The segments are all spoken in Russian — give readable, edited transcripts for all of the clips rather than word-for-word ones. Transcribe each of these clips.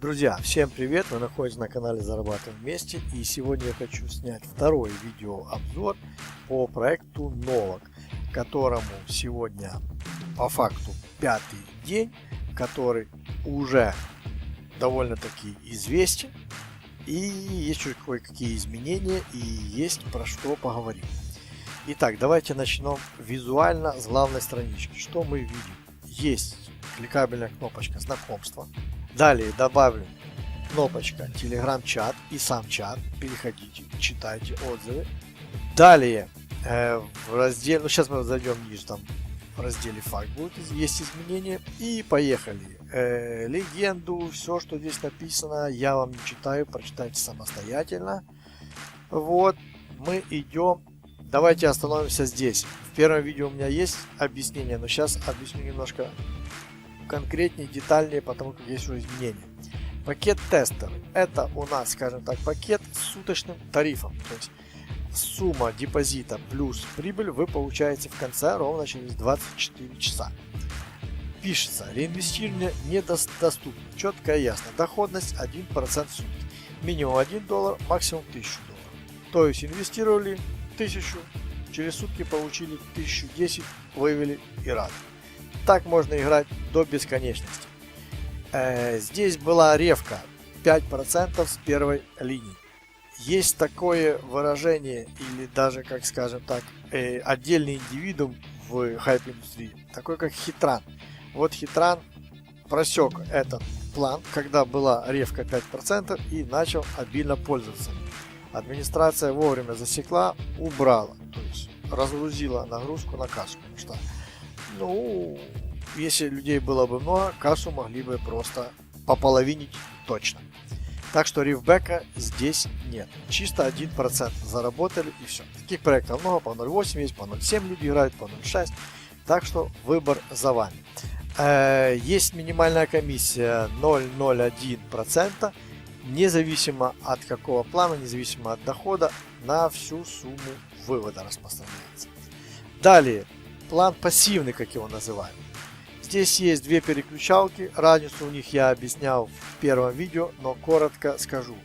Друзья, всем привет! Вы находитесь на канале Зарабатываем вместе, и сегодня я хочу снять второй видеообзор по проекту Новок, которому сегодня по факту пятый день, который уже довольно-таки известен, и есть уже кое-какие изменения, и есть про что поговорить. Итак, давайте начнем визуально с главной странички. Что мы видим? Есть кликабельная кнопочка знакомства. Далее добавлен кнопочка Telegram-чат и сам чат. Переходите, читайте отзывы. Далее в разделе, сейчас мы зайдем ниже, там в разделе факт будет, есть изменения. И поехали. Легенду, все, что здесь написано, я вам не читаю, прочитайте самостоятельно. Вот, мы идем. Давайте остановимся здесь. В первом видео у меня есть объяснение, но сейчас объясню немножко конкретнее, детальнее, потому как есть уже изменения. Пакет тестер — это у нас, скажем так, пакет с суточным тарифом. То есть сумма депозита плюс прибыль вы получаете в конце ровно через 24 часа. Пишется: реинвестирование недоступно. Четко и ясно. Доходность 1% в сутки. Минимум $1, максимум $1000. То есть инвестировали 1000, через сутки получили 1010, вывели и рады. Так можно играть до бесконечности. Здесь была ревка 5% с первой линии. Есть такое выражение, или даже, как скажем так, отдельный индивидуум в хайп-индустрии, такой как Хитран. Вот Хитран просек этот план, когда была ревка 5%, и начал обильно пользоваться. Администрация вовремя засекла, убрала, то есть разгрузила нагрузку на кассу, потому что, если людей было бы много, кассу могли бы просто пополовинить точно. Так что рифбека здесь нет. Чисто 1% заработали и все. Таких проектов много, по 0.8 есть, по 0.7 люди играют, по 0.6. Так что выбор за вами. Есть минимальная комиссия 0,01%, независимо от какого плана, независимо от дохода, на всю сумму вывода распространяется. Далее, план пассивный, как его называют. Здесь есть две переключалки, разницу у них я объяснял в первом видео, но коротко скажу.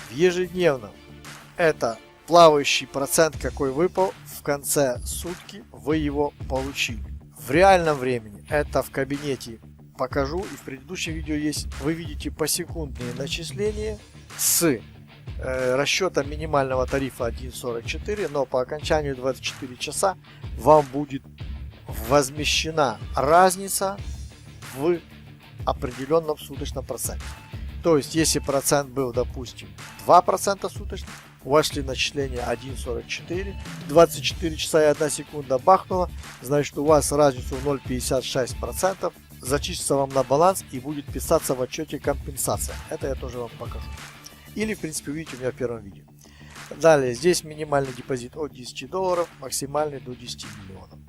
В ежедневном это плавающий процент, какой выпал, в конце сутки вы его получили. В реальном времени это в кабинете покажу, и в предыдущем видео есть, вы видите посекундные начисления с расчетом минимального тарифа 1.44, но по окончанию 24 часа вам будет возмещена разница в определенном суточном проценте. То есть, если процент был, допустим, 2% суточно, вошли начисления 1.44, 24 часа и 1 секунда бахнула, значит, у вас разницу в 0,56% зачислится вам на баланс и будет писаться в отчете компенсация. Это я тоже вам покажу. Или, в принципе, увидите у меня в первом видео. Далее, здесь минимальный депозит от $10, максимальный до 10 миллионов.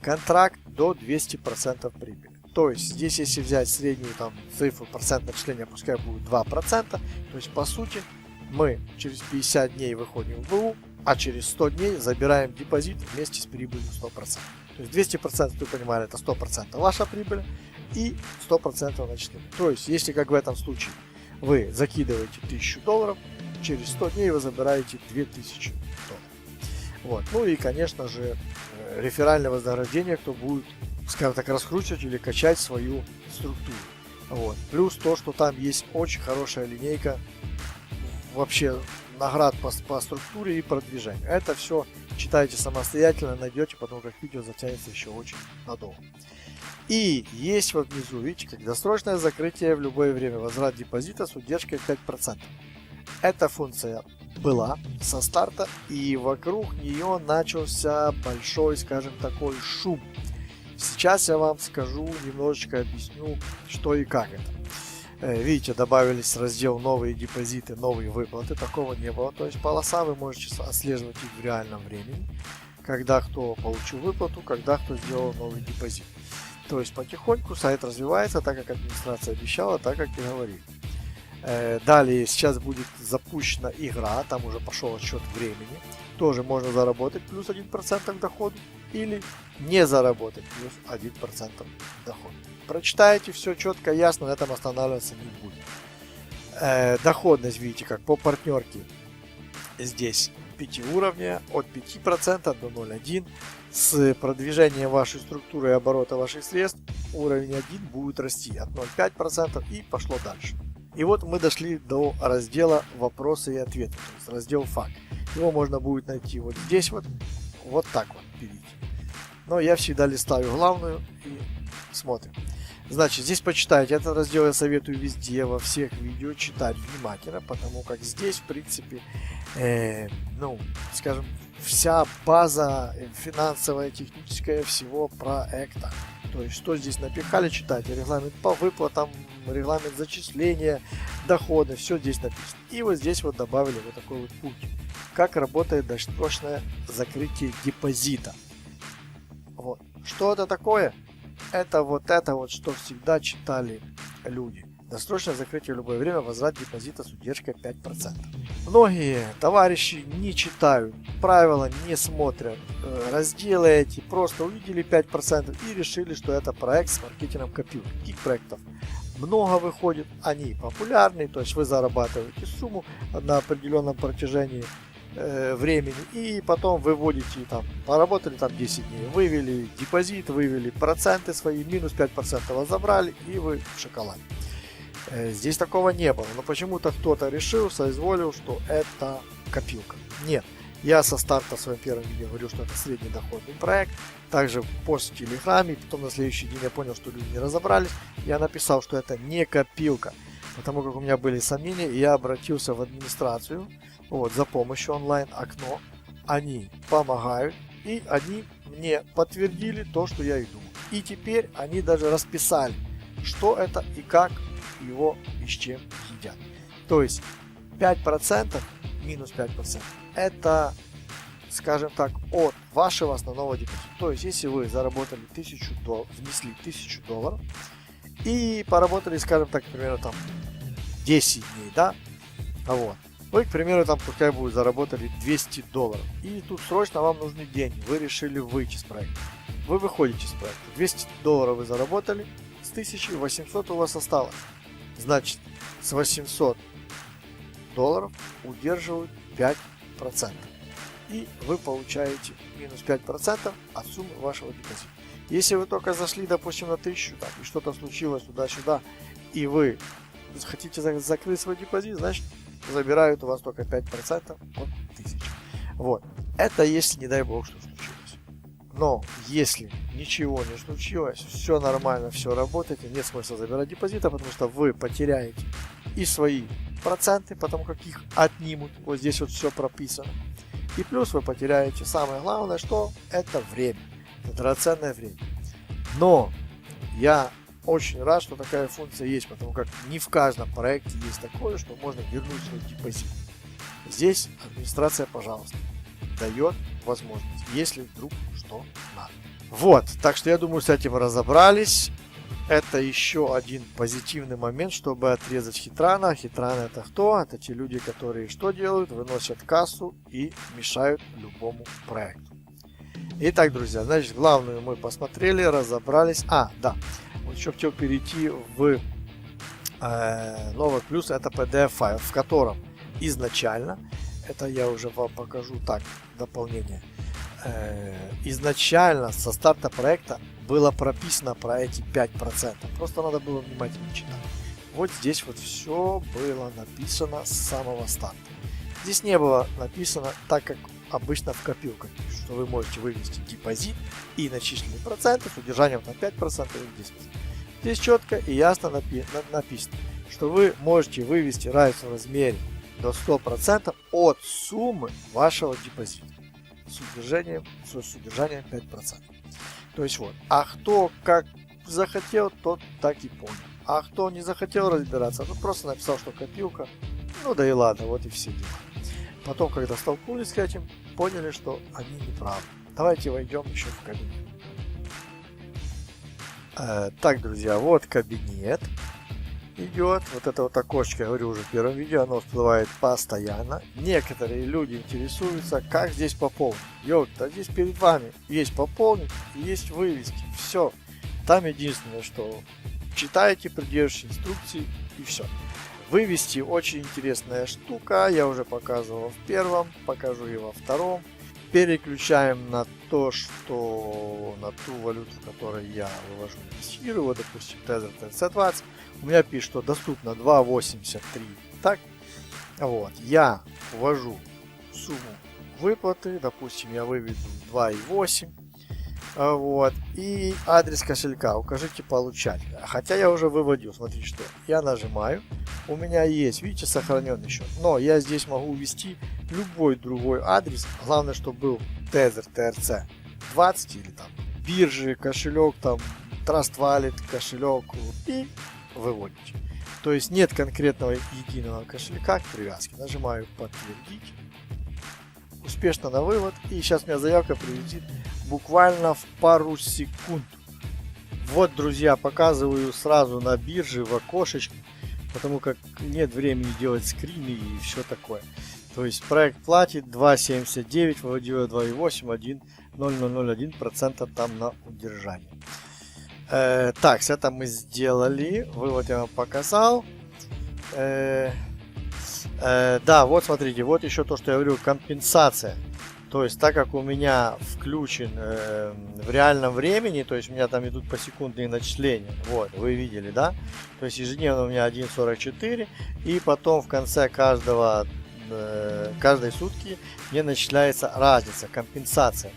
Контракт до 200% прибыли. То есть здесь, если взять среднюю цифру процент начисления, пускай будет 2%, то есть по сути мы через 50 дней выходим в БУ, а через 100 дней забираем депозит вместе с прибылью 100%. То есть 200%, вы понимали, это 100% ваша прибыль и 100% начисления. То есть если, как в этом случае, вы закидываете $1000, через 100 дней вы забираете $2000. Вот. Ну и, конечно же, реферальное вознаграждение, кто будет, скажем так, раскручивать или качать свою структуру. Вот. Плюс то, что там есть очень хорошая линейка вообще наград по структуре и продвижению. Это все читайте самостоятельно, найдете, потому как видео затянется еще очень надолго. И есть вот внизу, видите, как досрочное закрытие в любое время, возврат депозита с удержкой 5%. Эта функция была со старта, и вокруг нее начался большой, скажем, такой шум. Сейчас я вам скажу, немножечко объясню, что и как это. Видите, добавились раздел новые депозиты, новые выплаты, такого не было. То есть полоса вы можете отслеживать их в реальном времени, когда кто получил выплату, когда кто сделал новый депозит. То есть потихоньку сайт развивается, так как администрация обещала, так как и говорили. Далее сейчас будет запущена игра, там уже пошел отсчет времени. Тоже можно заработать плюс 1% к доходу или не заработать плюс 1% к доходу. Прочитайте все четко, ясно, на этом останавливаться не будет. Доходность, видите, как по партнерке здесь 5 уровня, от 5% до 0,1. С продвижением вашей структуры и оборота ваших средств уровень 1 будет расти от 0,5% и пошло дальше. И вот мы дошли до раздела вопросы и ответы, то есть раздел факт. Его можно будет найти вот здесь вот так вот перейти. Но я всегда листаю главную и смотрим. Значит, здесь почитайте. Этот раздел я советую везде, во всех видео читать внимательно, потому как здесь, в принципе, ну, скажем, вся база финансовая, техническая всего проекта. То есть, что здесь напихали, читайте. Регламент по выплатам, регламент зачисления, доходы, все здесь написано. И вот здесь вот добавили вот такой вот пункт. Как работает досрочное закрытие депозита. Вот. Что это такое? Это вот, что всегда читали люди. Досрочное закрытие в любое время, возврат депозита с удержкой 5%. Многие товарищи не читают правила, не смотрят разделы эти, просто увидели 5% и решили, что это проект с маркетингом копилки. Таких проектов много выходит, они популярны, то есть вы зарабатываете сумму на определенном протяжении времени и потом выводите, там, поработали там 10 дней, вывели депозит, вывели проценты свои, минус 5% забрали и вы в шоколаде. Здесь такого не было, но почему-то кто-то решил, соизволил, что это копилка. Нет, я со старта в своем первом видео говорил, что это среднедоходный проект, также в пост в Телеграме, потом на следующий день я понял, что люди не разобрались, я написал, что это не копилка, потому как у меня были сомнения, и я обратился в администрацию, вот, за помощью онлайн-окно, они помогают, и они мне подтвердили то, что я и думал. И теперь они даже расписали, что это и как его и с чем едят. То есть 5%, минус 5%, это, скажем так, от вашего основного депозита. То есть, если вы заработали $1000, внесли $1000 и поработали, скажем так, примерно там 10 дней, да, вот. Вы, к примеру, там пускай будет заработали $200. И тут срочно вам нужны деньги. Вы решили выйти с проекта. Вы выходите с проекта. $200 вы заработали, с 1800 у вас осталось. Значит, с $800 удерживают 5%. И вы получаете минус 5% от суммы вашего депозита. Если вы только зашли, допустим, на 1000, так, и что-то случилось туда-сюда, и вы хотите закрыть свой депозит, значит, забирают у вас только 5% от 1000. Вот. Это если, не дай бог, что случилось. Но если ничего не случилось, все нормально, все работает, нет смысла забирать депозита, потому что вы потеряете и свои проценты, потому как их отнимут. Вот здесь вот все прописано. И плюс вы потеряете самое главное, что это время. Это драгоценное время. Но я очень рад, что такая функция есть, потому как не в каждом проекте есть такое, что можно вернуть свой депозит. Здесь администрация, пожалуйста, дает возможность, если вдруг что надо. Вот, так что я думаю, с этим разобрались. Это еще один позитивный момент, чтобы отрезать Хитрана. Хитран это кто? Это те люди, которые что делают? Выносят кассу и мешают любому проекту. Итак, друзья, значит, главную мы посмотрели, разобрались. Да. Вот еще хотел перейти в новый плюс, это PDF файл, в котором изначально, это я уже вам покажу так, дополнение, изначально со старта проекта было прописано про эти 5%, просто надо было внимательно читать. Вот здесь вот все было написано с самого старта. Здесь не было написано так, как обычно в копилках, что вы можете вывести депозит и начисленные проценты с удержанием на 5% или 10%. Здесь четко и ясно написано, что вы можете вывести разницу в размере до 100% от суммы вашего депозита с удержанием 5%. То есть вот, а кто как захотел, тот так и понял. А кто не захотел разбираться, тот просто написал, что копилка, ну да и ладно, вот и все дела. Потом, когда столкнулись с этим, поняли, что они неправы. Давайте войдем еще в кабинет. Так, друзья, вот кабинет идет. Вот это вот окошечко, я говорю уже в первом видео, оно всплывает постоянно. Некоторые люди интересуются, как здесь пополнить. Да здесь перед вами есть пополнить, есть вывести. Все. Там единственное, что читаете, придерживаетесь инструкции и все. Вывести очень интересная штука. Я уже показывал в первом, покажу и во втором. Переключаем на то, что на ту валюту, в которой я вывожу, инвестирую. Вот, допустим, Tether TRC20. У меня пишет, что доступно 2.83. Так, вот, я ввожу сумму выплаты. Допустим, я выведу 2.8. Вот, и адрес кошелька укажите получателя. Хотя я уже выводил. Смотрите, что я нажимаю. У меня есть, видите, сохраненный счет. Но я здесь могу ввести любой другой адрес. Главное, чтобы был Tether TRC 20 или там биржи, кошелек, там Trust Wallet, кошелек, и выводите. То есть нет конкретного единого кошелька к привязке. Нажимаю подтвердить. Успешно на вывод. И сейчас у меня заявка прилетит буквально в пару секунд. Вот, друзья, показываю сразу на бирже в окошечке, потому как нет времени делать скрины и все такое. То есть проект платит 2.79, выводила 2.8, 1,0001% там на удержание. Так, это мы сделали. Вывод я вам показал. Да, вот смотрите, вот еще то, что я говорю, компенсация. То есть, так как у меня включен в реальном времени, то есть у меня там идут посекундные начисления, вот, вы видели, да? То есть ежедневно у меня 1.44, и потом в конце каждой сутки мне начисляется разница, компенсация.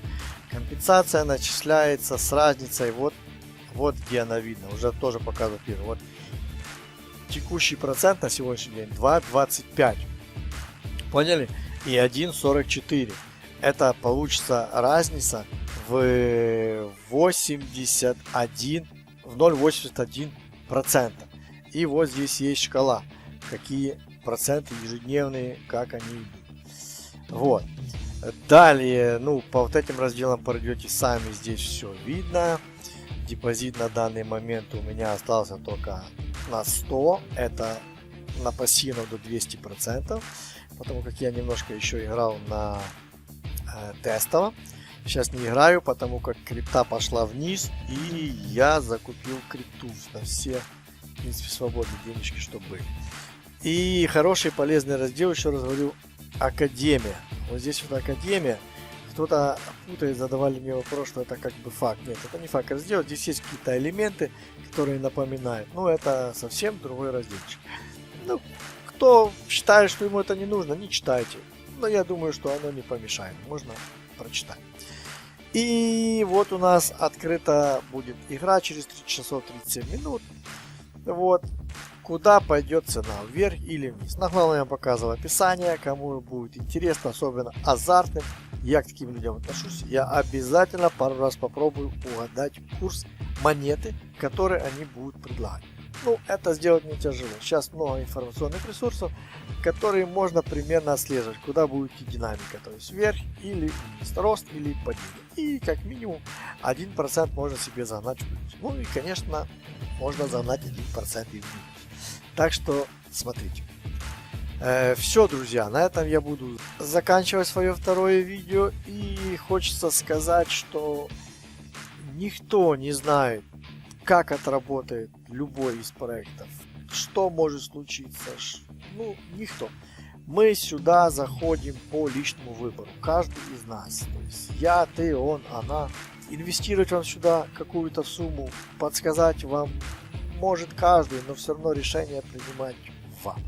Компенсация начисляется с разницей, вот где она видна, уже тоже показываю первый. Вот текущий процент на сегодняшний день 2.25, поняли? И 1.44. Это получится разница в 0,81%. И вот здесь есть шкала, какие проценты ежедневные, как они идут. Вот. Далее, ну, по вот этим разделам пройдете сами, здесь все видно. Депозит на данный момент у меня остался только на 100, это на пассивном до 200%, потому как я немножко еще играл на тестово. Сейчас не играю, потому как крипта пошла вниз, и я закупил крипту на все, в принципе, свободные денежки, что были. И хороший полезный раздел, еще раз говорю, Академия. Вот здесь вот Академия. Кто-то путает, задавали мне вопрос, что это как бы факт. Нет, это не факт раздел. Здесь есть какие-то элементы, которые напоминают. Но это совсем другой разделчик. Ну, кто считает, что ему это не нужно, не читайте. Но я думаю, что оно не помешает. Можно прочитать. И вот у нас открыта будет игра через 3 часов 37 минут. Вот. Куда пойдет цена, вверх или вниз. На главное я показывал описание. Кому будет интересно, особенно азартным, я к таким людям отношусь. Я обязательно пару раз попробую угадать курс монеты, который они будут предлагать. Ну, это сделать не тяжело. Сейчас много информационных ресурсов, которые можно примерно отслеживать, куда будет идти динамика. То есть вверх или вниз, рост или падение. И как минимум 1% можно себе загнать в плюс. Ну и, конечно, можно загнать 1% и в минус. Так что смотрите. Все, друзья, на этом я буду заканчивать свое второе видео. И хочется сказать, что никто не знает, как отработает любой из проектов, что может случиться. Ну, никто. Мы сюда заходим по личному выбору. Каждый из нас. То есть я, ты, он, она. Инвестировать вам сюда какую-то сумму, подсказать вам может каждый, но все равно решение принимать вам.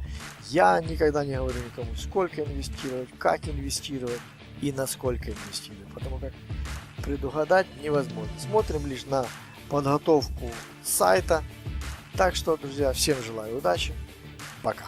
Я никогда не говорю никому, сколько инвестировать, как инвестировать и насколько инвестировать, потому как предугадать невозможно. Смотрим лишь на подготовку сайта. Так что, друзья, всем желаю удачи. Пока.